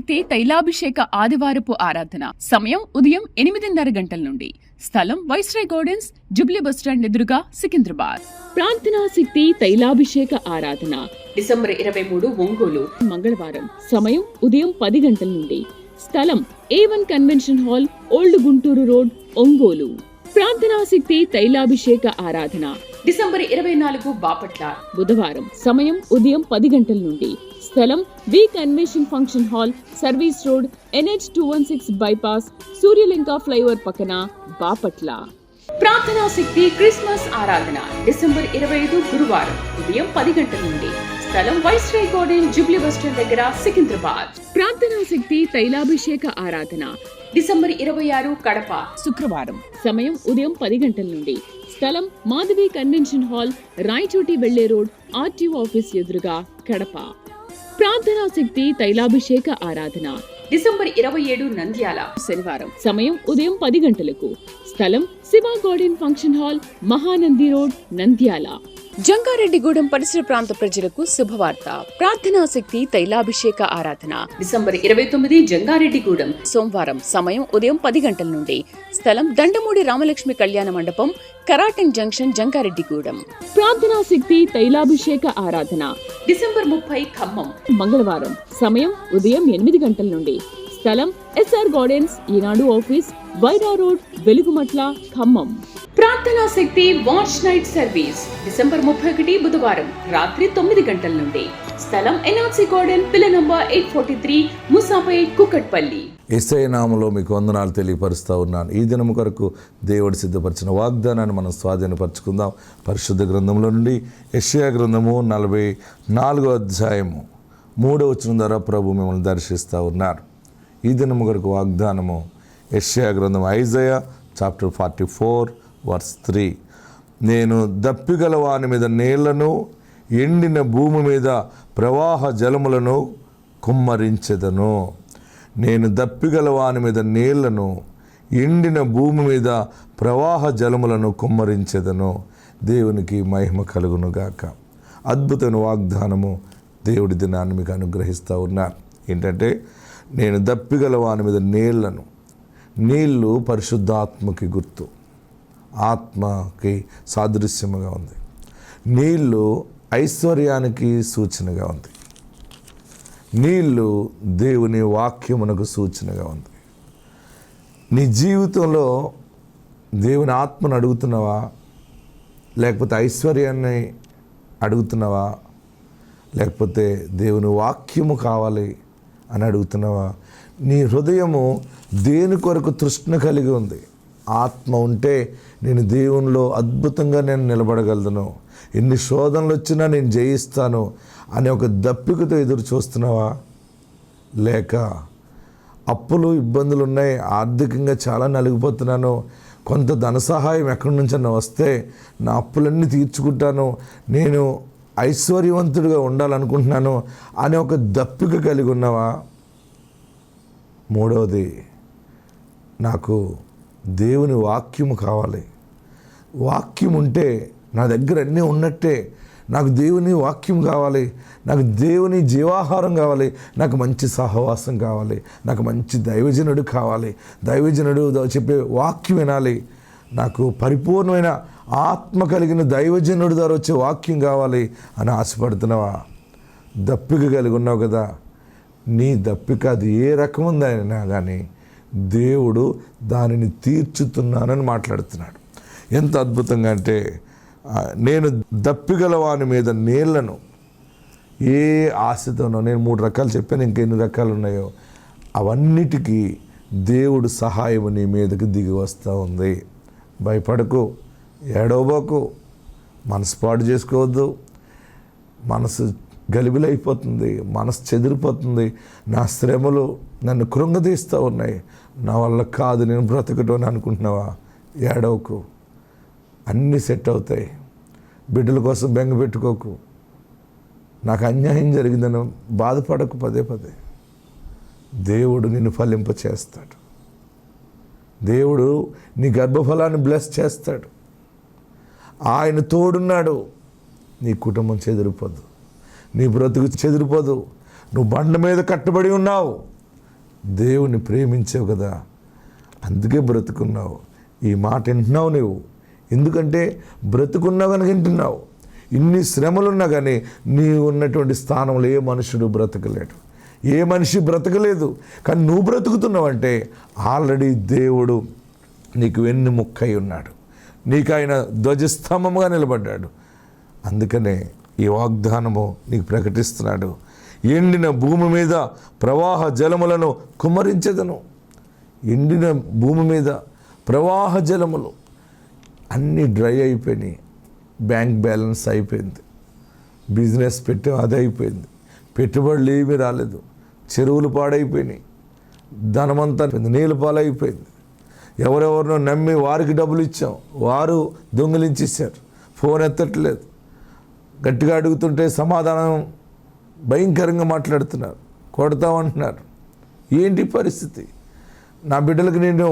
శక్తి తైలాభిషేక ఆదివారపు ఆరాధన. సమయం ఉదయం 8:30 గంటల నుండి. స్థలం వైస్రాయ్ గార్డెన్స్, జూబ్లీ బస్టాండ్ ఎదురుగా, సికింద్రాబాద్. ప్రార్థనా శక్తి తైలాభిషేక ఆరాధన డిసెంబర్ 23 ఒంగోలు మంగళవారం. సమయం ఉదయం 10 గంటల నుండి. స్థలం A1 convention hall, old Guntur road, Ongole. ప్రార్థనా శక్తి తైలాభిషేక ఆరాధన డిసెంబర్ 24 బాపట్ల బుధవారం. సమయం ఉదయం 10 గంటల నుండి. స్థలం V convention function hall, service road, NH216 bypass, Suryalanka flyover పక్కన, బాపట్ల. ప్రార్థనా శక్తి క్రిస్మస్ ఆరాధన డిసెంబర్ 25 గురువారం ఉదయం 10 గంటల నుండి. స్థలం వైస్రాయ్ గార్డెన్, జూబ్లీ బస్టాండ్ దగ్గర, సికింద్రాబాద్. ప్రార్థనా శక్తి తైలాభిషేక ఆరాధన డిసెంబర్ 26 కడప శుక్రవారం. సమయం ఉదయం 10 గంటల నుండి. స్థలం మాధవి కన్వెన్షన్ హాల్, రాయచోటి వెళ్లే రోడ్, RTO ఆఫీస్ ఎదురుగా, కడప. ప్రార్థనా శక్తి తైలాభిషేక ఆరాధన డిసెంబర్ 27 నంద్యాల శనివారం. సమయం ఉదయం 10 గంటలకు. స్థలం Shiva garden function hall, Mahanandi road, Nandyal. Jangareddygudem పరిసర ప్రాంత ప్రజలకు శుభవార్త. ప్రార్థనా శక్తి తైలాభిషేక ఆరాధన డిసెంబర్ 29 జంగారెడ్డిగూడెం సోమవారం. సమయం ఉదయం 10 గంటల నుండి. స్థలం దండమూడి రామలక్ష్మి కళ్యాణ మండపం, కరాటన్ జంక్షన్, జంగారెడ్డిగూడెం. ప్రార్థనా శక్తి తైలాభిషేక ఆరాధన డిసెంబర్ 30 ఖమ్మం మంగళవారం. సమయం ఉదయం 8 గంటల నుండి. స్థలం SR గార్డెన్స్, ఈనాడు ఆఫీస్, వైరా రోడ్, వెలుగుమట్ల, ఖమ్మం. ప్రార్థనా శక్తి వాచ్ నైట్ సర్వీస్ డిసెంబర్ 31 బుధవారం రాత్రి 9 గంటల నుండి. స్థలం NRC గార్డెన్, పిల్ల నంబర్ 843, ముసాపేట్, కుకట్పల్లి. యేసయ్య నామములో మీకు వందనాలు తెలియపరుస్తూ ఉన్నాను. ఈ దినము కొరకు దేవుడు సిద్ధపరిచిన వాగ్దానాన్ని మనం స్వాధీనపరచుకుందాం. పరిశుద్ధ గ్రంథంలో నుండి యెషయా గ్రంథము 44వ అధ్యాయము 3వ వచనం ద్వారా ప్రభు మిమ్మల్ని దర్శిస్తూ ఉన్నారు. ఈ దినము కొరకు వాగ్దానము యెషయా గ్రంథం, ఐజయా చాప్టర్ 44 వర్స్ 3. నేను దప్పిగల వాని మీద నీళ్లను, ఎండిన భూమి మీద ప్రవాహ జలములను కుమ్మరించెదను. నేను దప్పిగల వాని మీద నీళ్లను, ఎండిన భూమి మీద ప్రవాహ జలములను కుమ్మరించెదను. దేవునికి మహిమ కలుగునుగాక. అద్భుతమైన వాగ్దానము దేవుడి దినాన్ని మీకు అనుగ్రహిస్తూ ఉన్నారు. ఏంటంటే, నేను దప్పిగల వాని మీద నీళ్లను. నీళ్ళు పరిశుద్ధాత్మకి గుర్తు, ఆత్మకి సాదృశ్యముగా ఉంది. నీళ్ళు ఐశ్వర్యానికి సూచనగా ఉంది. నీళ్ళు దేవుని వాక్యమునకు సూచనగా ఉంది. నీ జీవితంలో దేవుని ఆత్మను అడుగుతున్నావా, లేకపోతే ఐశ్వర్యాన్ని అడుగుతున్నావా, లేకపోతే దేవుని వాక్యము కావాలి అని అడుగుతున్నావా? నీ హృదయము దేని కొరకు తృష్ణ కలిగి ఉంది? ఆత్మ ఉంటే నేను దేవునిలో అద్భుతంగా నేను నిలబడగలను, ఎన్ని శోధనలు వచ్చినా నేను జయిస్తాను అనే ఒక దప్పికతో ఎదురు చూస్తున్నావా? లేక అప్పులు, ఇబ్బందులు ఉన్నాయి, ఆర్థికంగా చాలా నలిగిపోతున్నాను, కొంత ధన సహాయం ఎక్కడి నుంచన్నా వస్తే నా అప్పులన్నీ తీర్చుకుంటాను, నేను ఐశ్వర్యవంతుడిగా ఉండాలనుకుంటున్నాను అనే ఒక దప్పిక కలిగి ఉన్నావా? మూడవది, నాకు దేవుని వాక్యము కావాలి. వాక్యం ఉంటే నా దగ్గర అన్నీ ఉన్నట్టే. నాకు దేవుని వాక్యం కావాలి, నాకు దేవుని జీవాహారం కావాలి, నాకు మంచి సహవాసం కావాలి, నాకు మంచి దైవజనుడు కావాలి, దైవజనుడు చెప్పే వాక్యం వినాలి, నాకు పరిపూర్ణమైన ఆత్మ కలిగిన దైవజనుడి ద్వారా వచ్చే వాక్యం కావాలి అని ఆశపడుతున్నావా? దప్పిక కలిగి ఉన్నావు కదా. నీ దప్పిక అది ఏ రకముందైనా కానీ దేవుడు దానిని తీర్చుతున్నానని మాట్లాడుతున్నాడు. ఎంత అద్భుతంగా అంటే, నేను దప్పిగల వాని మీద నీళ్లను, ఏ ఆశతోనో, నేను 3 రకాలు చెప్పాను, ఇంకెన్ని రకాలు ఉన్నాయో అవన్నిటికీ దేవుడు సహాయం నీ మీదకి దిగి వస్తూ ఉంది. భయపడకు, ఏడవబోకు, మనసు పాడు చేసుకోవద్దు. మనసు గలిబిలైపోతుంది, మనసు చెదిరిపోతుంది, నా శ్రమలు నన్ను కృంగదీస్తూ ఉన్నాయి, నా వల్ల కాదు నేను బ్రతకటం అని అనుకుంటున్నావా? ఏడవకు, అన్నీ సెట్ అవుతాయి. బిడ్డల కోసం బెంగ పెట్టుకోకు, నాకు అన్యాయం జరిగిందని బాధపడకు. పదే పదే దేవుడు నిన్ను ఫలింప చేస్తాడు. దేవుడు నీ గర్భఫలాన్ని బ్లెస్ చేస్తాడు. ఆయన తోడున్నాడు. నీ కుటుంబం చెదిరిపోదు, నీ బ్రతుకు చెదిరిపోదు. నువ్వు బండ మీద కట్టబడి ఉన్నావు, దేవుని ప్రేమించావు కదా, అందుకే బ్రతుకున్నావు. ఈ మాట వింటున్నావు నువ్వు, ఎందుకంటే బ్రతుకున్నావు కనుక వింటున్నావు. ఇన్ని శ్రమలున్నా కానీ నీవు ఉన్నటువంటి స్థానంలో ఏ మనుషుడు బ్రతకలేడు, ఏ మనిషి బ్రతకలేదు. కానీ నువ్వు బ్రతుకుతున్నావంటే ఆల్రెడీ దేవుడు నీకు వెన్నుముక్కై ఉన్నాడు, నీకు ఆయన ధ్వజస్తంభముగా నిలబడ్డాడు. అందుకనే ఈ వాగ్దానము నీకు ప్రకటిస్తున్నాడు. ఎండిన భూమి మీద ప్రవాహ జలములను కుమ్మరించెదను. ఎండిన భూమి మీద ప్రవాహ జలములు అన్నీ డ్రై అయిపోయినాయి. బ్యాంక్ బ్యాలెన్స్ అయిపోయింది, బిజినెస్ పెట్టాం అది అయిపోయింది, పెట్టుబడులు ఏమీ రాలేదు, చెరువులు పాడైపోయినాయి, ధనమంతా నీళ్ళ పాలైపోయింది. ఎవరెవరినో నమ్మి వారికి డబ్బులు ఇచ్చాం, వారు దొంగిలించేశారు. ఫోన్ ఎత్తట్లేదు, గట్టిగా అడుగుతుంటే సమాధానం భయంకరంగా మాట్లాడుతున్నారు, కొడతామంటున్నారు. ఏంటి పరిస్థితి? నా బిడ్డలకు నేను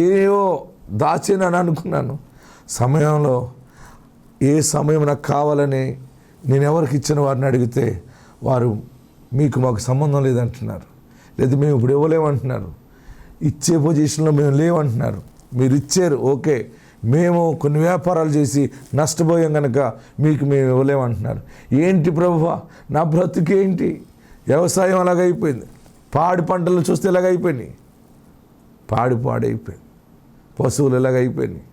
ఏవో దాచానని అనుకున్నాను. సమయంలో ఏ సమయం నాకు కావాలని నేను ఎవరికి ఇచ్చిన వారిని అడిగితే వారు మీకు మాకు సంబంధం లేదంటున్నారు, లేదా మేము ఇప్పుడు ఇవ్వలేమంటున్నారు, ఇచ్చే పొజిషన్లో మేము లేవంటున్నారు. మీరు ఇచ్చారు ఓకే, మేము కొన్ని వ్యాపారాలు చేసి నష్టపోయాం కనుక మీకు మేము ఇవ్వలేమంటున్నారు. ఏంటి ప్రభువా నా బ్రతుకేంటి? వ్యవసాయం అలాగైపోయింది, పాడి పంటలు చూస్తే ఎలాగైపోయినాయి, పాడైపోయింది, పశువులు ఎలాగైపోయినాయి,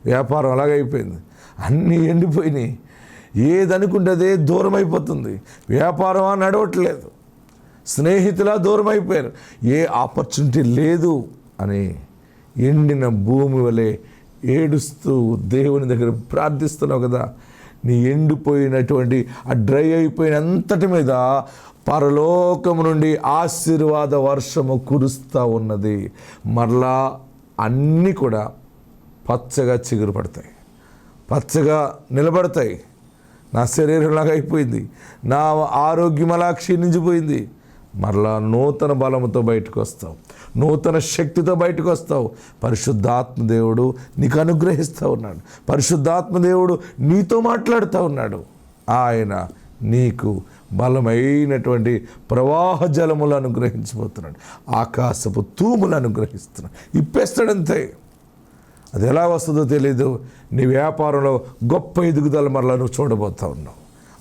వ్యాపారం అలాగైపోయింది, అన్నీ ఎండిపోయినాయి. ఏదనుకుంటే అదే దూరం అయిపోతుంది. వ్యాపారం నడవట్లేదు, స్నేహితులా దూరం అయిపోయారు, ఏ ఆపర్చునిటీ లేదు అని ఎండిన భూమి వలె ఏడుస్తూ దేవుని దగ్గర ప్రార్థిస్తున్నావు కదా. నీ ఎండిపోయినటువంటి ఆ డ్రై అయిపోయిన అంతటి మీద పరలోకము నుండి ఆశీర్వాద వర్షము కురుస్తూ ఉన్నది. మరలా అన్నీ కూడా పచ్చగా చిగురు పడతాయి, పచ్చగా నిలబడతాయి. నా శరీరంలాగా అయిపోయింది, నా ఆరోగ్యం అలా క్షీణించిపోయింది. మరలా నూతన బలముతో బయటకు వస్తావు, నూతన శక్తితో బయటకు వస్తావు. పరిశుద్ధాత్మ దేవుడు నీకు అనుగ్రహిస్తూ ఉన్నాడు, పరిశుద్ధాత్మ దేవుడు నీతో మాట్లాడుతూ ఉన్నాడు. ఆయన నీకు బలమైనటువంటి ప్రవాహ జలములు అనుగ్రహించబోతున్నాడు, ఆకాశపు తూములు అనుగ్రహిస్తున్నాడు, ఇప్పేస్తాడంతే. అది ఎలా వస్తుందో తెలీదు. నీ వ్యాపారంలో గొప్ప ఎదుగుదల మరలా నువ్వు చూడబోతా ఉన్నావు.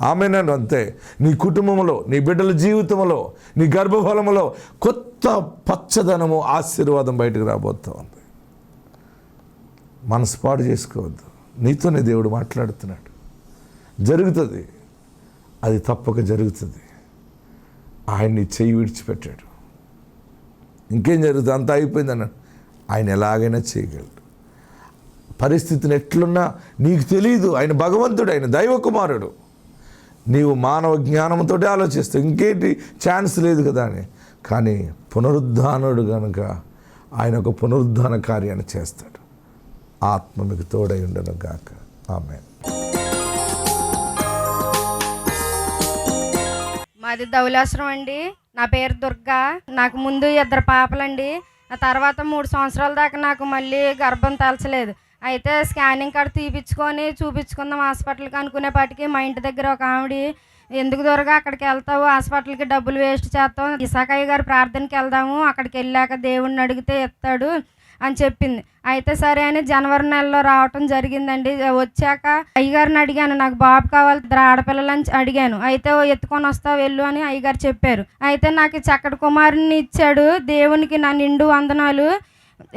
ఆమెను అంతే. నీ కుటుంబంలో, నీ బిడ్డల జీవితంలో, నీ గర్భఫలములో కొత్త పచ్చదనము, ఆశీర్వాదం బయటకు రాబోతా ఉంది. మనసు పాడు చేసుకోవద్దు, నీతోనే దేవుడు మాట్లాడుతున్నాడు. జరుగుతుంది, అది తప్పక జరుగుతుంది. ఆయన్ని చెయ్యి విడిచిపెట్టాడు. ఇంకేం జరుగుతుంది? అంతా అయిపోయింది అన్నాడు. ఆయన ఎలాగైనా చేయగలడు. పరిస్థితిని ఎట్లున్నా నీకు తెలియదు. ఆయన భగవంతుడు, ఆయన దైవ కుమారుడు. నీవు మానవ జ్ఞానంతో ఆలోచిస్తావు, ఇంకేంటి ఛాన్స్ లేదు కదా అని. కానీ పునరుద్ధానుడు కనుక ఆయన ఒక పునరుద్ధాన కార్యాన్ని చేస్తాడు. ఆత్మ మీకు తోడై ఉండను గాక. ఆమేన్. మాది ధవళేశ్వరం అండి. నా పేరు దుర్గా. నాకు ముందు 2 పాపలండి. ఆ తర్వాత 3 సంవత్సరాల దాకా నాకు మళ్ళీ గర్భం తలచలేదు. అయితే స్కానింగ్ కార్డు తీపించుకొని చూపించుకుందాం హాస్పిటల్కి అనుకునేపాటికి మా ఇంటి దగ్గర ఒక ఆవిడ, ఎందుకు దూరగా అక్కడికి వెళ్తావు, హాస్పిటల్కి డబ్బులు వేస్ట్ చేస్తాం, ఇసాకయ్య గారు ప్రార్థనకి వెళ్దాము, అక్కడికి వెళ్ళాక దేవుడిని అడిగితే ఇస్తాడు అని చెప్పింది. అయితే సరే అని జనవరి నెలలో రావటం జరిగిందండి. వచ్చాక అయ్యగారిని అడిగాను, నాకు బాబు కావాలి, 2 ఆడపిల్లలని అడిగాను. అయితే ఎత్తుకొని వస్తావు వెళ్ళు అని అయ్యగారు చెప్పారు. అయితే నాకు చక్కటి కుమారుని ఇచ్చాడు. దేవునికి నా నిండు వందనాలు,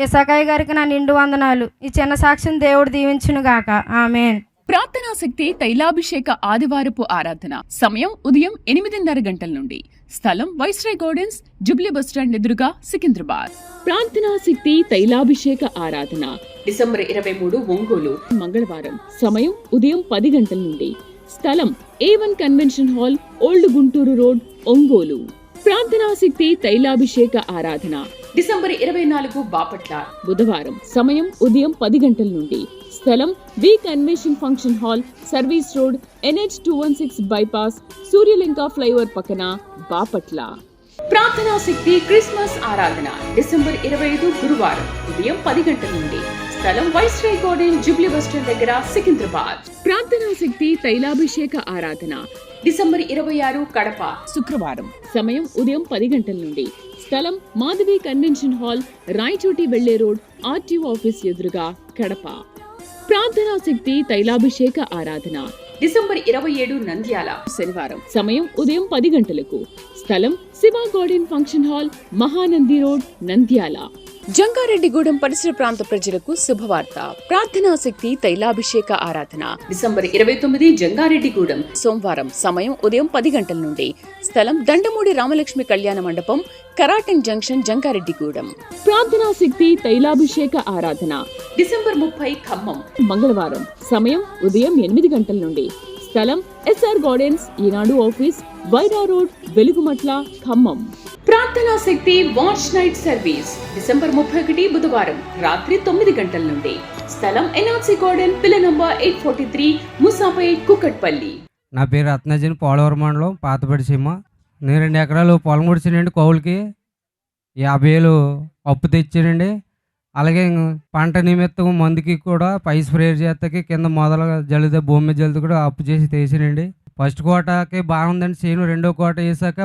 ఇసాకయ్య గారికి నా నిండు వందనాలు. ఈ చిన్న సాక్ష్యం దేవుడు దీవించును గాక. ఆమేన్. ప్రార్థనా శక్తి తైలాభిషేక ఆదివారపు ఆరాధన. సమయం ఉదయం 8:30 గంటల నుండి. స్థలం వైస్రాయ్ గార్డెన్స్, జుబ్లీ బస్టాండ్ ఎదురుగా, సికింద్రాబాద్. ప్రార్థనా శక్తి తైలాభిషేక ఆరాధన డిసెంబర్ 23 ఒంగోలు, మంగళవారం. సమయం ఉదయం 10 గంటల నుండి. స్థలం A1 convention hall, old Guntur road, Ongole. ప్రార్థనా శక్తి తైలాభిషేక ఆరాధన డిసెంబర్ 24 బాపట్ల, బుధవారం. సమయం ఉదయం 10 గంటల నుండి. స్థలం V convention function hall, service road, NH 216 bypass, Suryalanka flyover పక్కన, బాపట్ల. ప్రార్థనా శక్తి క్రిస్మస్ ఆరాధన డిసెంబర్ 25 గురువారం ఉదయం 10 గంటల నుండి. స్థలం వైస్రాయ్ గార్డెన్, జుబ్లీ బస్టాండ్ దగ్గర, సికింద్రాబాద్. ప్రార్థనా శక్తి తైలాభిషేక ఆరాధన డిసెంబర్ 26 కడప, శుక్రవారం. సమయం ఉదయం 10 గంటల నుండి. స్థలం మాధవి కన్వెన్షన్ హాల్, రాయచోటి వెళ్లే రోడ్, ఆర్టీఓ ఆఫీస్ ఎదురుగా, కడప. ప్రార్థనా శక్తి తైలాభిషేక ఆరాధన డిసెంబర్ 27 నంద్యాల, శనివారం. సమయం ఉదయం 10 గంటలకు. స్థలం Shiva garden function hall, Mahanandi road, Nandyal. Jangareddygudem పరిసర ప్రాంత ప్రజలకు శుభవార్త. ప్రార్థనా శక్తి తైలాభిషేక ఆరాధన డిసెంబర్ 29 జంగారెడ్డిగూడెం, సోమవారం. సమయం ఉదయం 10 గంటల నుండి. స్థలం దండమూడి రామలక్ష్మి కళ్యాణ మండపం, కరాటన్ జంక్షన్, జంగారెడ్డిగూడెం. ప్రార్థనా శక్తి తైలాభిషేక ఆరాధన డిసెంబర్ 30 ఖమ్మం, మంగళవారం. సమయం ఉదయం 8 గంటల నుండి. స్థలం ఎస్ఆర్ గార్డెన్స్, ఈనాడు ఆఫీస్, వైరా రోడ్, వెలుగుమట్ల, ఖమ్మం. ప్రార్థనా శక్తి వాచ్ నైట్ సర్వీస్ డిసెంబర్ 31 బుధవారం రాత్రి 9 గంటల నుండి. స్థలం ఎన్ఆర్సీ గార్డెన్, పిల్ల నంబర్ 843, ముసాపేట్, కుకట్పల్లి. నా పేరు రత్నజని, పోలవరం మండలం, పాతపడి సీమ. నేను 2 ఎకరాలు పొలం ముడిచానండి. కౌలుకి 50,000 అప్పు తెచ్చానండి. అలాగే పంట నిమిత్తం మందుకి కూడా పై స్ప్రే చేతకి కింద మొదలుగా జల్లితే భూమి మీద జల్లితే కూడా అప్పు చేసి తీసానండి. ఫస్ట్ కోటకి బాగుందండి చేను. రెండో కోట వేసాక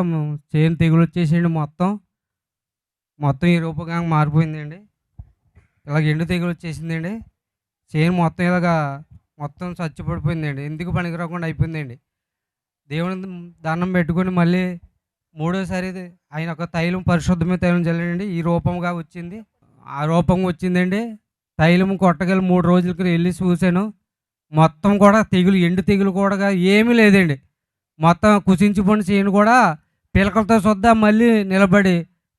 చేను తెగులు వచ్చేసిండి. మొత్తం ఈ రూపంగా మారిపోయిందండి. ఇలాగ ఎండు తెగులు వచ్చేసిందండి. చేను మొత్తం ఇలాగా మొత్తం చచ్చిపడిపోయిందండి. ఎందుకు పనికిరాకుండా అయిపోయిందండి. దేవుని దండం పెట్టుకొని మళ్ళీ మూడోసారి ఆయన ఒక తైలం, పరిశుద్ధమైన తైలం చల్లండి. ఈ రూపంగా వచ్చింది. ఆ రూపంగా వచ్చిందండి. తైలం కొట్టగలి 3 రోజులకి వెళ్ళి చూశాను. మొత్తం కూడా తెగులు, ఎండు తెగులు కూడా ఏమీ లేదండి. మొత్తం కుసించిపోయిన చేను కూడా పిలకలతో చూద్దాం మళ్ళీ నిలబడి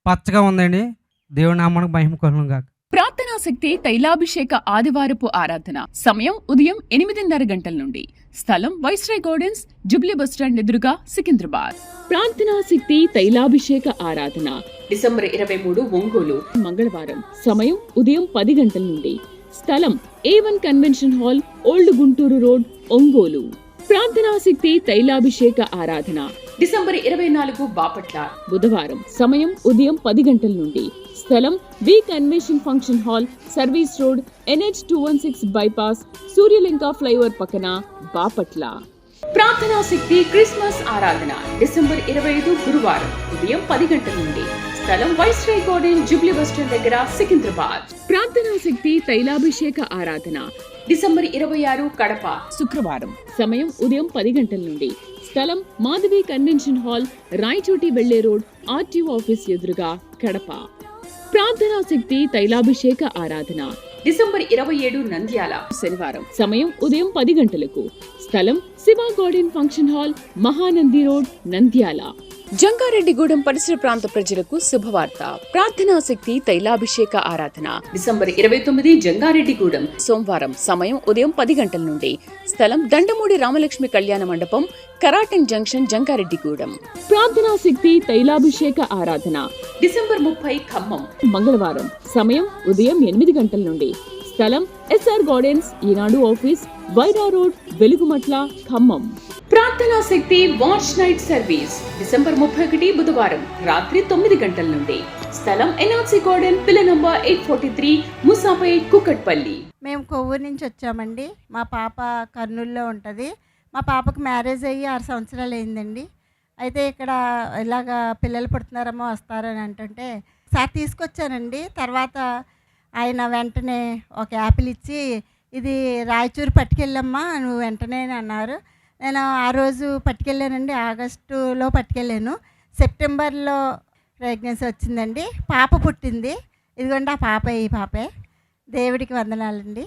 పచ్చగా ఉందండి. దేవుని నామానికి మహిమ కలుగును గాక. ప్రార్థనా శక్తి తైలాభిషేక ఆదివారపు ఆరాధన సమయం ఉదయం 8:30 గంటల నుండి. స్థలం వైస్రాయ్ గార్డెన్స్, జుబ్లీ బస్టాండ్ ఎదురుగా, సికింద్రాబాద్. ప్రార్థనా శక్తి తైలాభిషేక ఆరాధన డిసెంబర్ 23 ఒంగోలు, మంగళవారం. సమయం ఉదయం 10 గంటల నుండి. స్థలం A1 convention hall, old Guntur road, Ongole. ప్రార్థనా శక్తి తైలాభిషేక ఆరాధన డిసెంబర్ 24 బాపట్ల, బుధవారం. సమయం ఉదయం 10 గంటల నుండి. స్థలం V convention function hall, service road, NH216 bypass, Suryalanka flyover పక్కన, బాపట్ల. ప్రార్థనా శక్తి క్రిస్మస్ ఆరాధన డిసెంబర్ 25 గురువారం ఉదయం 10 గంటల నుండి. స్థలం వైస్రాయ్ గార్డెన్, జుబ్లీ బస్టాండ్ దగ్గర, సికింద్రాబాద్. ప్రార్థనా శక్తి తైలాభిషేక ఆరాధన డిసెంబర్ 26 కడప, శుక్రవారం. సమయం ఉదయం 10 గంటల నుండి. స్థలం మాధవి కన్వెన్షన్ హాల్, రాయచోటి వెళ్లే రోడ్, ఆర్టీఓ ఆఫీస్ ఎదురుగా, కడప. ప్రార్థనా శక్తి తైలాభిషేక ఆరాధన డిసెంబర్ 27 నంద్యాల, శనివారం. సమయం ఉదయం 10 గంటలకు. స్థలం Shiva garden function hall, Mahanandi road, Nandyal. Jangareddygudem పరిసర ప్రాంత ప్రజలకు శుభవార్త. ప్రార్థనా శక్తి తైలాభిషేక ఆరాధన డిసెంబర్ 29 జంగారెడ్డిగూడెం, సోమవారం. సమయం ఉదయం 10 గంటల నుండి. స్థలం దండమూడి రామలక్ష్మి కళ్యాణ మండపం, కరాటన్ జంక్షన్, జంగారెడ్డిగూడెం. ప్రార్థనా శక్తి తైలాభిషేక ఆరాధన డిసెంబర్ 30 ఖమ్మం, మంగళవారం. సమయం ఉదయం 8 గంటల నుండి. స్థలం ఎస్ఆర్ గార్డెన్స్, ఈనాడు ఆఫీస్, వైరా రోడ్, వెలుగుమట్ల, ఖమ్మం. ప్రార్థనా శక్తి వాచ్ నైట్ సర్వీస్ డిసెంబర్ 31 బుధవారం రాత్రి 9 గంటల నుండి. స్థలం ఎన్ఆర్సీ గార్డెన్, పిల్ల నంబర్ 843, ముసాపేట్, కుకట్పల్లి. మేము కొవ్వూరు నుంచి వచ్చామండి. మా పాప కర్నూలులో ఉంటుంది. మా పాపకు మ్యారేజ్ అయ్యి 6 సంవత్సరాలు అయిందండి. అయితే ఇక్కడ ఇలాగా పిల్లలు పుడుతున్నారేమో వస్తారని అంటుంటే సార్ తీసుకొచ్చానండి. తర్వాత ఆయన వెంటనే ఒక యాపిల్ ఇచ్చి, ఇది రాయచూరు పట్టుకెళ్ళమ్మా నువ్వు వెంటనే అన్నారు. నేను ఆ రోజు పట్టుకెళ్ళానండి. ఆగస్టులో పట్టుకెళ్ళాను. సెప్టెంబర్లో ప్రెగ్నెన్సీ వచ్చిందండి. పాప పుట్టింది. ఇదిగోండి ఆ పాపే, ఈ పాపే. దేవుడికి వందనాలండి.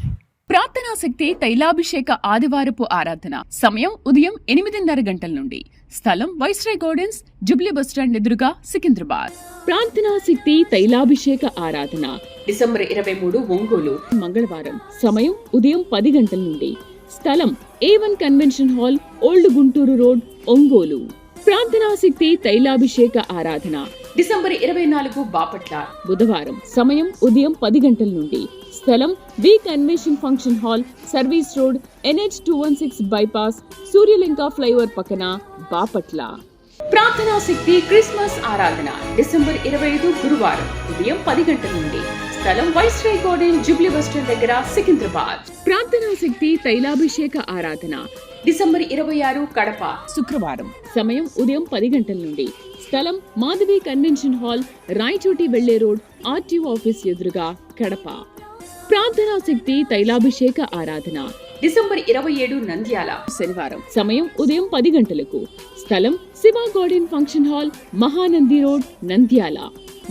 ప్రార్థనా శక్తి తైలాభిషేక ఆదివారపు ఆరాధన సమయం ఉదయం 8:30 గంటల నుండి. స్థలం వైస్రాయ్ గార్డెన్స్, జుబ్లీ బస్టాండ్ ఎదురుగా, సికింద్రాబాద్. ప్రార్థనా శక్తి తైలాభిషేక ఆరాధన డిసెంబర్ 23 ఒంగోలు, మంగళవారం. సమయం ఉదయం 10 గంటల నుండి. స్థలం A1 convention hall, old Guntur road, Ongole. ప్రార్థనా శక్తి తైలాభిషేక ఆరాధన డిసెంబర్ 24 బాపట్ల, బుధవారం. సమయం ఉదయం 10 గంటల నుండి. స్థలం V convention function hall, service road, NH216 bypass, Suryalanka flyover పక్కన, బాపట్ల. ప్రార్థనా శక్తి క్రిస్మస్ ఆరాధన డిసెంబర్ 25 గురువారం ఉదయం 10 గంటల నుండి. స్థలం వైస్రాయ్ గార్డెన్, జుబ్లీ బస్టాండ్ దగ్గర, సికింద్రాబాద్. ప్రార్థనా శక్తి తైలాభిషేక ఆరాధన డిసెంబర్ 26 కడప శుక్రవారం సమయం ఉదయం 10 గంటల నుండి స్థలం మాధవి కన్వెన్షన్ హాల్ రాయచోటి వెళ్లే రోడ్ ఆర్టీఓ ఆఫీస్ ఎదురుగా కడప. ప్రార్థనా శక్తి తైలాభిషేక ఆరాధన డిసెంబర్ 27 నంద్యాల శనివారం సమయం ఉదయం 10 గంటలకు స్థలం Shiva garden function hall Mahanandi road Nandyal.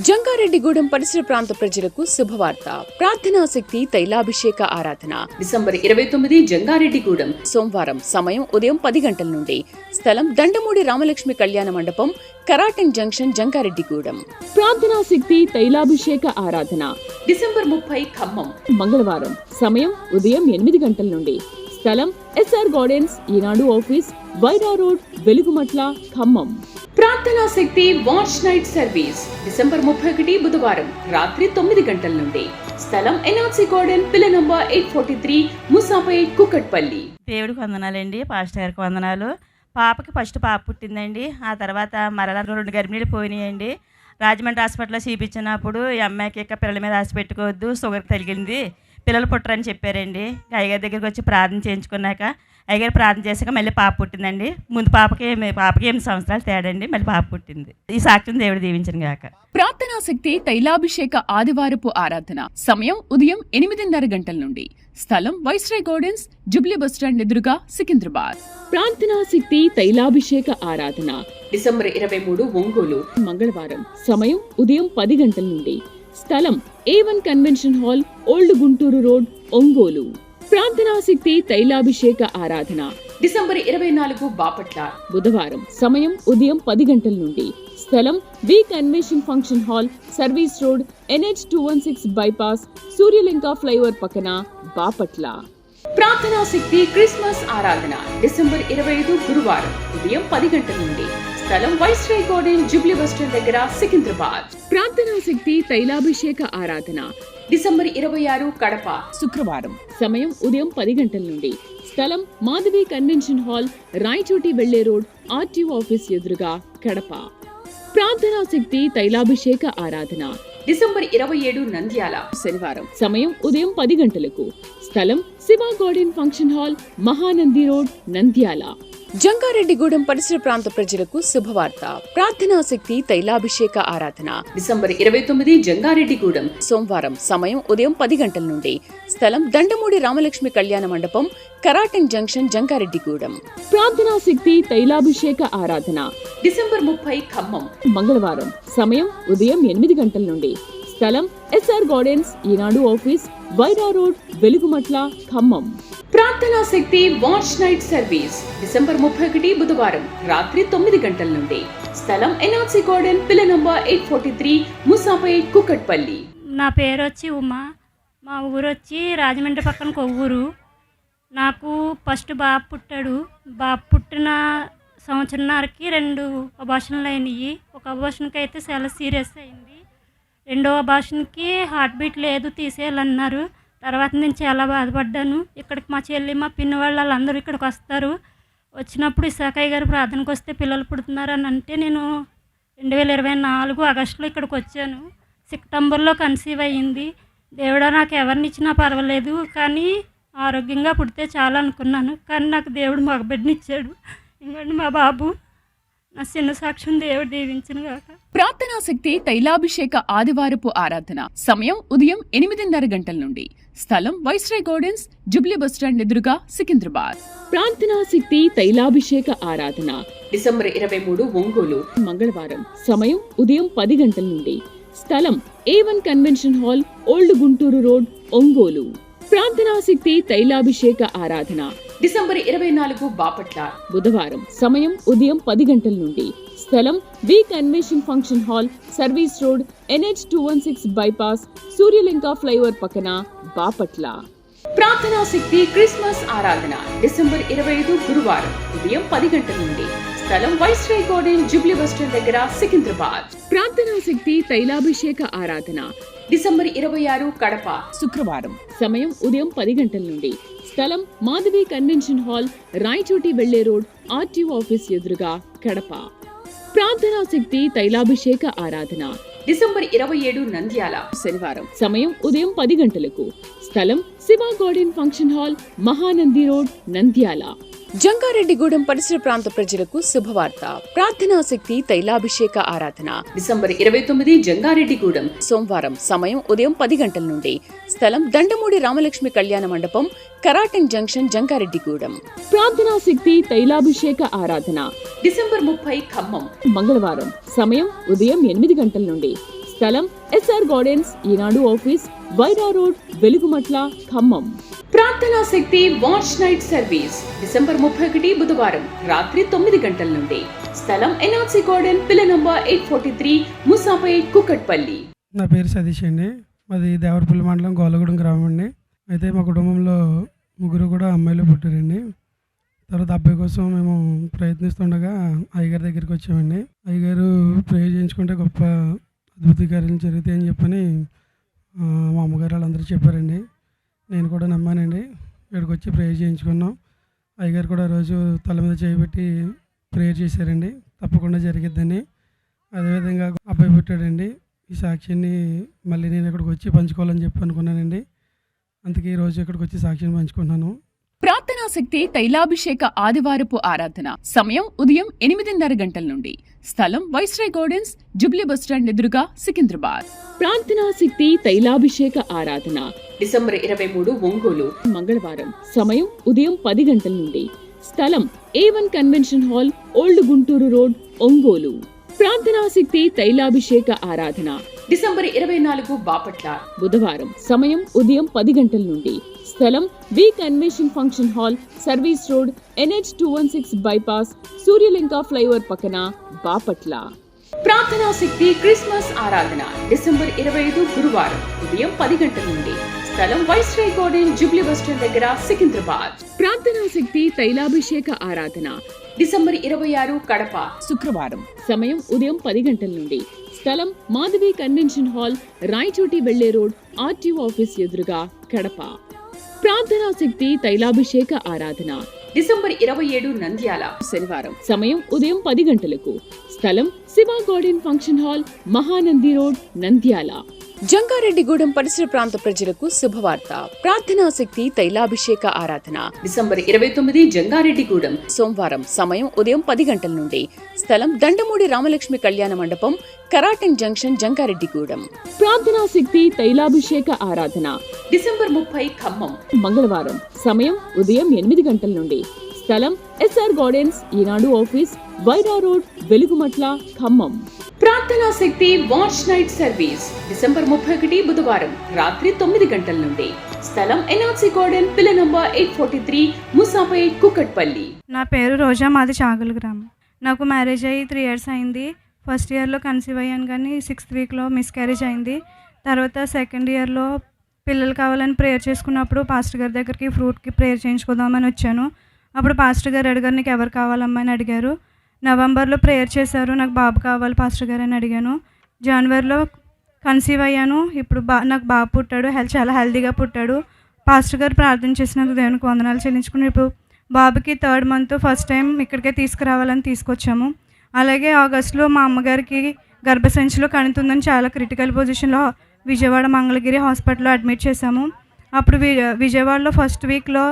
Jangareddygudem పరిసర ప్రాంత ప్రజలకు శుభవార్త. ప్రార్థనా శక్తి తైలాభిషేక ఆరాధన డిసెంబర్ 29 జంగారెడ్డిగూడెం సోమవారం సమయం ఉదయం 10 గంటల నుండి స్థలం దండమూడి రామలక్ష్మి కళ్యాణ మండపం కరాటంగ్ జంక్షన్ జంగారెడ్డిగూడెం. ప్రార్థనా శక్తి తైలాభిషేక ఆరాధన డిసెంబర్ 30 ఖమ్మం మంగళవారం సమయం ఉదయం 8 గంటల నుండి స్థలం ఎస్ఆర్ గార్డెన్స్ ఈనాడు ఆఫీస్ వైరా రోడ్ వెలుగుమట్ల ఖమ్మం. ప్రార్థనా శక్తి వాచ్ నైట్ సర్వీస్ డిసెంబర్ 31 బుధవారం రాత్రి 9 గంటల నుండి స్థలం ఎన్ఆర్సీ గార్డెన్ పిల్ల నంబర్ 843 ముసాపేట్ కుకట్పల్లి. దేవుడికి వందనాలండి, పాస్టర్ గారికి వందనాలు. పాపకి ఫస్ట్ పాప పుట్టిందండి. ఆ తర్వాత మరలా 2 గర్భిణీలు పోయినాయండి. రాజమండ్రి హాస్పిటల్లో చూపించినప్పుడు ఈ అమ్మాయికి ఇక పిల్లల మీద ఆశ పెట్టుకోవద్దు, షుగర్ తగిలింది, పిల్లలు పుట్టరని చెప్పారండి. అయ్యగారి దగ్గరికి వచ్చి ప్రార్థన చేయించుకున్నాక అయ్యగారు ప్రార్థన చేశాక మళ్ళీ పాప పుట్టిందండి. ముందు పాపకి 8 సంవత్సరాలు తేడండి, మళ్ళీ పాప పుట్టింది. ఈ సాక్ష్యం దేవుడు దీవించిన గాక. ప్రార్థనా శక్తి తైలాభిషేక ఆదివారపు ఆరాధన సమయం ఉదయం 8:30 గంటల నుండి స్థలం వైస్రాయ్ గార్డెన్స్ జుబ్లీ బస్టాండ్ ఎదురుగా సికింద్రాబాద్. ప్రార్థనా శక్తి తైలాభిషేక ఆరాధన డిసెంబర్ 23 ఒంగోలు మంగళవారం సమయం ఉదయం 10 గంటల నుండి స్థలం A1 convention hall old Guntur road Ongole. ప్రార్థనా శక్తి తైలాభిషేక ఆరాధన డిసెంబర్ 24 బాపట్ల బుధవారం సమయం ఉదయం 10 గంటల నుండి స్థలం V convention function hall service road NH216 bypass Suryalanka flyover పక్కన బాపట్ల. ప్రార్థనా శక్తి క్రిస్మస్ ఆరాధన డిసెంబర్ 25 గురువారం ఉదయం 10 గంటల నుండి స్థలం వైస్రాయ్ గార్డెన్ జుబ్లీ బస్టాండ్ దగ్గర సికింద్రాబాద్. ప్రార్థనా శక్తి తైలాభిషేక ఆరాధన డిసెంబర్ 26 కడప శుక్రవారం సమయం ఉదయం 10 గంటల నుండి స్థలం మాధవి కన్వెన్షన్ హాల్ రాయచోటి వెళ్లే రోడ్ ఆర్టీఓ ఆఫీస్ ఎదురుగా కడప. ప్రార్థనా శక్తి తైలాభిషేక ఆరాధన డిసెంబర్ 27 నంద్యాల శనివారం సమయం ఉదయం 10 గంటలకు స్థలం Shiva garden function hall Mahanandi road Nandyal. Jangareddygudem పరిసర ప్రాంత ప్రజలకు శుభవార్త. ప్రార్థనా శక్తి తైలాభిషేక ఆరాధన డిసెంబర్ 29 జంగారెడ్డిగూడెం సోమవారం సమయం ఉదయం 10 గంటల నుండి స్థలం దండమూడి రామలక్ష్మి కళ్యాణ మండపం కరాటంగ్ జంక్షన్ జంగారెడ్డిగూడెం. ప్రార్థనా శక్తి తైలాభిషేక ఆరాధన డిసెంబర్ 30 ఖమ్మం మంగళవారం సమయం ఉదయం 8 గంటల నుండి స్థలం ఎస్ఆర్ గార్డెన్స్ ఈనాడు ఆఫీస్ వైరా రోడ్ వెలుగుమట్ల ఖమ్మం. ప్రార్థనా శక్తి వాచ్ నైట్ సర్వీస్ డిసెంబర్ 31 బుధవారం రాత్రి 9 గంటల నుండి స్థలం ఎన్ఆర్సీ గార్డెన్ పిల్ల నంబర్ 843 ముసాపేట్ కుకట్పల్లి. నా పేరు వచ్చి ఉమా, మా ఊరు వచ్చి రాజమండ్రి పక్కన కొవ్వూరు. నాకు ఫస్ట్ బాబు పుట్టాడు. బాబు పుట్టిన సంవత్సరంన్నరకి 2 అబార్షన్లు అయినాయి. ఒక అబార్షన్కి అయితే చాలా సీరియస్ అయింది. 2వ అబార్షన్కి హార్ట్ బీట్ లేదు, తీసేయాలన్నారు. తర్వాత నేను చాలా బాధపడ్డాను. ఇక్కడికి మా చెల్లి మా పిన్ని వాళ్ళందరూ ఇక్కడికి వస్తారు. వచ్చినప్పుడు ఇసాకయ్య గారు ప్రార్థనకు వస్తే పిల్లలు పుడుతున్నారని అంటే నేను 2024 ఆగస్టులో ఇక్కడికి వచ్చాను. సెప్టెంబర్లో కన్సీవ్ అయ్యింది. దేవుడా నాకు ఎవరిని ఇచ్చినా పర్వాలేదు, కానీ ఆరోగ్యంగా పుడితే చాలా అనుకున్నాను. కానీ నాకు దేవుడు మగబిడ్డనిచ్చాడు. ఇంకోండి మా బాబు. నా చిన్న సాక్ష్యం దేవుడు దీవించిన గాక. ప్రార్థనా శక్తి తైలాభిషేక ఆదివారపు ఆరాధన సమయం ఉదయం 8:30 గంటల నుండి స్థలం వైస్రాయ్ గార్డెన్స్ జుబ్లీ బస్టాండ్ ఎదురుగా సికింద్రాబాద్. ప్రార్థనా శక్తి తైలాభిషేక ఆరాధన డిసెంబర్ 23 ఒంగోలు మంగళవారం సమయం ఉదయం 10 గంటల నుండి స్థలం A1 convention hall old Guntur road Ongole. ప్రార్థనా శక్తి తైలాభిషేక ఆరాధన డిసెంబర్ 24 బాపట్ల బుధవారం సమయం ఉదయం 10 గంటల నుండి స్థలం V convention function hall service road NH216 bypass Suryalanka flyover పక్కన బాపట్ల. ప్రార్థనా శక్తి క్రిస్మస్ ఆరాధన డిసెంబర్ 25 గురువారం ఉదయం 10 గంటల నుండి స్థలం వైస్రాయ్ గార్డెన్ జుబ్లీ బస్టాండ్ దగ్గర సికింద్రాబాద్. ప్రార్థనా శక్తి తైలాభిషేక ఆరాధన డిసెంబర్ 26 కడప శుక్రవారం సమయం ఉదయం 10 గంటల నుండి స్థలం మాధవి కన్వెన్షన్ హాల్ రాయచోటి వెళ్లే రోడ్ ఆర్టీఓ ఆఫీస్ ఎదురుగా కడప. ప్రార్థనా శక్తి తైలాభిషేక ఆరాధన డిసెంబర్ 27 నంద్యాల శనివారం సమయం ఉదయం 10 గంటలకు స్థలం Shiva garden function hall Mahanandi road Nandyal. Jangareddygudem పరిసర ప్రాంత ప్రజలకు శుభవార్త. ప్రార్థనా శక్తి తైలాభిషేక ఆరాధన డిసెంబర్ 29 జంగారెడ్డిగూడెం సోమవారం. సమయం ఉదయం 10 గంటల నుండి. స్థలం దండమూడి రామలక్ష్మి కళ్యాణ మండపం, కరాటన్ జంక్షన్, జంగారెడ్డిగూడెం. ప్రార్థనా శక్తి తైలాభిషేక ఆరాధన డిసెంబర్ 30 ఖమ్మం మంగళవారం. సమయం ఉదయం 8 గంటల నుండి. స్థలం ఎస్ఆర్ గార్డెన్స్, ఈనాడు ఆఫీస్, వైరా రోడ్, వెలుగుమట్ల, ఖమ్మం. ప్రార్థనా శక్తి వాచ్ నైట్ సర్వీస్ డిసెంబర్ 31 బుధవారం రాత్రి 9 గంటల నుండి. స్థలం ఎన్ఆర్సీ గార్డెన్, పిల్ల నంబర్ 843, ముసాపేట్, కుకట్పల్లి. నా పేరు సతీష్ అండి. మాది దేవరపల్లి మండలం గోలగూడెం గ్రామం అండి. అయితే మా కుటుంబంలో ముగ్గురు కూడా అమ్మాయిలు పుట్టారండి. తర్వాత అబ్బాయి కోసం మేము ప్రయత్నిస్తుండగా అయ్యగారి దగ్గరికి వచ్చామండి. అయ్యగారు ప్రేయర్ చేయించుకుంటే గొప్ప అద్భుత కార్యాలు జరుగుతాయని చెప్పని మా అమ్మగారు వాళ్ళందరూ చెప్పారండి. నేను కూడా నమ్మానండి. ఇక్కడికి వచ్చి ప్రేయర్ చేయించుకున్నాం. అయ్యగారు కూడా రోజు తల మీద చేయబెట్టి ప్రేయర్ చేశారండి, తప్పకుండా జరిగిద్దని. అదేవిధంగా అబ్బాయి పుట్టాడండి. ఈ సాక్ష్యాన్ని మళ్ళీ నేను ఇక్కడికి వచ్చి పంచుకోవాలని చెప్పి అనుకున్నానండి. అందుకే ఈరోజు ఇక్కడికి వచ్చి సాక్ష్యాన్ని పంచుకున్నాను. ప్రార్థనా శక్తి తైలాభిషేక ఆదివారపు ఆరాధన సమయం ఉదయం 8:30 గంటల నుండి. స్థలం వైస్రాయ్ గార్డెన్స్, జుబ్లీ బస్టాండ్ ఎదురుగా, సికింద్రాబాద్. ప్రార్థనా శక్తి తైలాభిషేక ఆరాధన డిసెంబర్ 23 ఒంగోలు మంగళవారం. సమయం ఉదయం 10 గంటల నుండి. స్థలం A1 convention hall, old Guntur road, Ongole. ప్రార్థనా శక్తి తైలాభిషేక ఆరాధన డిసెంబర్ 24 బాపట్ల బుధవారం. సమయం ఉదయం 10 గంటల నుండి. స్థలం V convention function hall, service road, NH 216 bypass, Suryalanka flyover పక్కన, బాపట్ల. ప్రార్థనా శక్తి క్రిస్మస్ ఆరాధన డిసెంబర్ 25 గురువారం ఉదయం 10 గంటల నుండి. స్థలం వైస్రాయ్ గార్డెన్, జుబ్లీ బస్టాండ్ దగ్గర, సికింద్రాబాద్. ప్రార్థనా శక్తి తైలాభిషేక ఆరాధన డిసెంబర్ 26 కడప శుక్రవారం. సమయం ఉదయం 10 గంటల నుండి. స్థలం మాధవి కన్వెన్షన్ హాల్, రాయచోటి వెళ్లే రోడ్, RTO ఆఫీస్ ఎదురుగా, కడప. ప్రార్థనా శక్తి తైలాభిషేక ఆరాధన డిసెంబర్ 27 నంద్యాల శనివారం. సమయం ఉదయం 10 గంటలకు. స్థలం Shiva garden function hall, Mahanandi road, Nandyal. Jangareddygudem పరిసర ప్రాంత ప్రజలకు శుభవార్త. ప్రార్థనా శక్తి తైలాభిషేక ఆరాధన డిసెంబర్ 29 జంగారెడ్డిగూడెం సోమవారం. సమయం ఉదయం 10 గంటల నుండి. స్థలం దండమూడి రామలక్ష్మి కళ్యాణ మండపం, కరాటన్ జంక్షన్, జంగారెడ్డిగూడెం. ప్రార్థనా శక్తి తైలాభిషేక ఆరాధన డిసెంబర్ 30 ఖమ్మం మంగళవారం. సమయం ఉదయం 8 గంటల నుండి. స్థలం ఎస్ఆర్ గార్డెన్స్, ఈనాడు ఆఫీస్, వైరా రోడ్, వెలుగుమట్ల, ఖమ్మం. ప్రార్థనా శక్తి వాచ్ నైట్ సర్వీస్ డిసెంబర్ 31 బుధవారం రాత్రి 9 గంటల నుండి. స్థలం ఎన్ఆర్సీ గార్డెన్, పిల్ల నంబర్ 843, ముసాపేట్, కుకట్పల్లి. నా పేరు రోజా, మాది చాగుల గ్రామం. నాకు మ్యారేజ్ అయ్యి 3 years అయింది. ఫస్ట్ ఇయర్లో కన్సీవ్ అయ్యాను, కానీ 6th weekలో మిస్క్యారేజ్ అయింది. తర్వాత సెకండ్ ఇయర్లో పిల్లలు కావాలని ప్రేయర్ చేసుకున్నప్పుడు పాస్టర్ గారి దగ్గరికి ఫ్రూట్కి ప్రేయర్ చేయించుకుందామని వచ్చాను. అప్పుడు పాస్టర్ గారు అడిగారు, నీకు ఎవరు కావాలమ్మా అని అడిగారు. నవంబర్లో ప్రేయర్ చేశారు, నాకు బాబు కావాలి పాస్టర్ గారు అని అడిగాను. జనవరిలో కన్సీవ్ అయ్యాను. ఇప్పుడు నాకు బాబు పుట్టాడు, చాలా హెల్తీగా పుట్టాడు. పాస్టర్ గారు ప్రార్థన చేసినందుకు దేవునికి వందనాలు చెల్లించుకుని ఇప్పుడు బాబుకి 3rd month ఫస్ట్ టైం ఇక్కడికే తీసుకురావాలని తీసుకొచ్చాము. అలాగే ఆగస్టులో మా అమ్మగారికి గర్భసంచిలో కణుతుందని చాలా క్రిటికల్ పొజిషన్లో విజయవాడ మంగళగిరి హాస్పిటల్లో అడ్మిట్ చేశాము. అప్పుడు విజయవాడలో ఫస్ట్ వీక్లో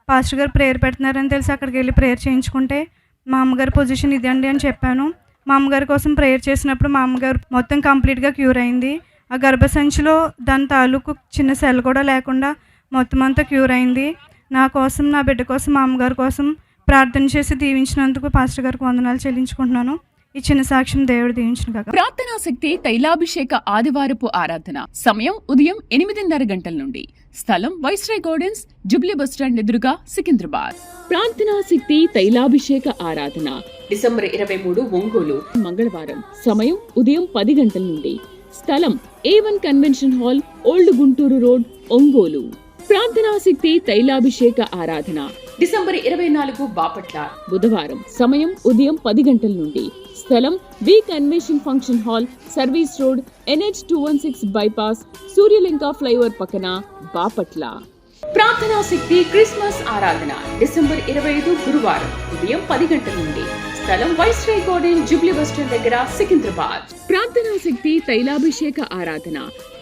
పాస్టర్ గారు ప్రేయర్ పెడుతున్నారని తెలిసి అక్కడికి వెళ్ళి ప్రేయర్ చేయించుకుంటే మా అమ్మగారి పొజిషన్ ఇదండి అని చెప్పాను. మా అమ్మగారి కోసం ప్రేయర్ చేసినప్పుడు మా అమ్మగారు మొత్తం కంప్లీట్గా క్యూర్ అయింది. ఆ గర్భసంచిలో దాని తాలూకు చిన్న సెల్ కూడా లేకుండా మొత్తం అంతా క్యూర్ అయింది. నా కోసం, నా బిడ్డ కోసం, మా అమ్మగారి కోసం ప్రార్థన చేసి దీవించినందుకు పాస్టర్ గారికి వందనాలు చెల్లించుకుంటున్నాను. ఈ చిన్న సాక్ష్యం దేవుడు దీవించిన కాక. ప్రార్థనా శక్తి తైలాభిషేక ఆదివారపు ఆరాధన సమయం ఉదయం 8:30 గంటల నుండి. స్థలం వైస్రాయ్ గార్డెన్స్, జుబ్లీ బస్టాండ్ ఎదురుగా, సికింద్రాబాద్. ప్రార్థనా శక్తి తైలాభిషేక ఆరాధన డిసెంబర్ 23 ఒంగోలు మంగళవారం. సమయం ఉదయం 10 గంటల నుండి. స్థలం A1 convention hall, old Guntur road, Ongole. ప్రార్థనా శక్తి తైలాభిషేక ఆరాధన డిసెంబర్ 24 బాపట్ల బుధవారం. సమయం ఉదయం 10 గంటల నుండి. స్థలం V convention function hall, service road, NH 216 bypass, Suryalanka flyover పక్కన, బాపట్ల. ప్రార్థనా శక్తి క్రిస్మస్ ఆరాధన డిసెంబర్ 25 గురువారం ఉదయం 10 గంటల నుండి. స్థలం వైస్రాయ్ గార్డెన్, జుబ్లీ బస్టాండ్ దగ్గర, సికింద్రాబాద్. ప్రార్థనా శక్తి తైలాభిషేక ఆరాధన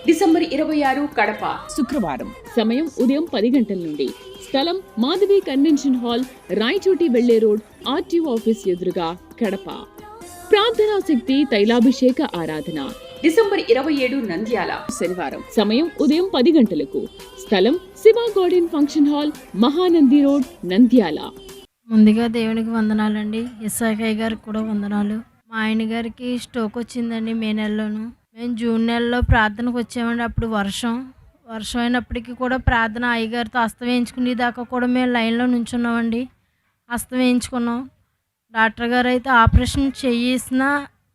డిసెంబర్ 26 కడప శుక్రవారం. సమయం ఉదయం 10 గంటల నుండి. స్థలం మాధవి కన్వెన్షన్ హాల్, రాయచోటి వెళ్లే రోడ్, ఆర్టీఓ ఆఫీస్ ఎదురుగా, కడప. ప్రార్థనా శక్తి తైలాభిషేక ఆరాధన డిసెంబర్ 27 నంద్యాల శనివారం. సమయం ఉదయం 10 గంటలకు. స్థలం Shiva garden function hall, Mahanandi road, Nandyal. ముందుగా దేవునికి వందనాలండి. ఎస్ఐకయ్య గారికి కూడా వందనాలు. మా ఆయన గారికి స్ట్రోక్ వచ్చిందండి మే నెలలోను. మేము జూన్ నెలలో ప్రార్థనకు వచ్చామండి. అప్పుడు వర్షం అయినప్పటికీ కూడా ప్రార్థన అయ్యగారితో అస్తం వేయించుకునే దాకా కూడా మేము లైన్లో నుంచున్నామండి. అస్తం వేయించుకున్నాం. డాక్టర్ గారు అయితే ఆపరేషన్ చేసినా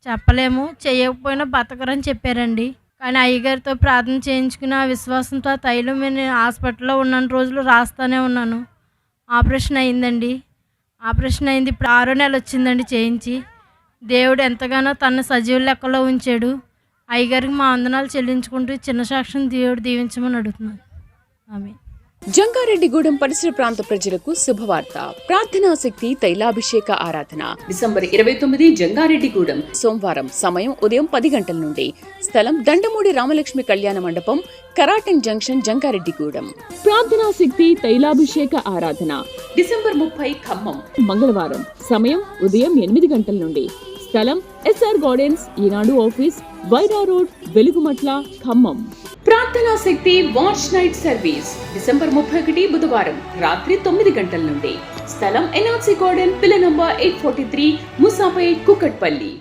చెప్పలేము, చేయకపోయినా బతకరని చెప్పారండి. కానీ అయ్యగారితో ప్రార్థన చేయించుకుని ఆ విశ్వాసంతో ఆ తైలం నేను హాస్పిటల్లో ఉన్న రోజులు రాస్తూనే ఉన్నాను. ఆపరేషన్ అయిందండి. ఆపరేషన్ అయింది. ఇప్పుడు 6వ నెల వచ్చిందండి చేయించి. దేవుడు ఎంతగానో తన సజీవ లెక్కలో ఉంచాడు. అయ్యగారికి మా వందనాలు చెల్లించుకుంటూ చిన్న సాక్ష్యం దేవుడు దీవించమని అడుగుతున్నాను. ఆమె జంగారెడ్డిగూడెం పరిసర ప్రాంత ప్రజలకు శుభవార్త. ప్రార్థనా శక్తి తైలాభిషేక ఆరాధన డిసెంబర్ 29 జంగారెడ్డిగూడెం సోమవారం. సమయం ఉదయం 10 గంటల నుండి. స్థలం దండమూడి రామలక్ష్మి కళ్యాణ మండపం, కరాటన్ జంక్షన్, జంగారెడ్డిగూడెం. ప్రార్థనా శక్తి తైలాభిషేక ఆరాధన డిసెంబర్ 30 ఖమ్మం మంగళవారం. సమయం ఉదయం 8 గంటల నుండి. స్థలం ఎస్ఆర్ గార్డెన్స్, ఈనాడు ఆఫీస్, వైరా రోడ్, వెలుగుమట్ల, ఖమ్మం. ప్రార్థనా శక్తి వాచ్ నైట్ సర్వీస్ డిసెంబర్ 31 బుధవారం రాత్రి 9 గంటల నుండి. స్థలం ఎన్ఆర్సీ గార్డెన్, పిల్ల నంబర్ 843, ముసాపేట్, కుకట్పల్లి.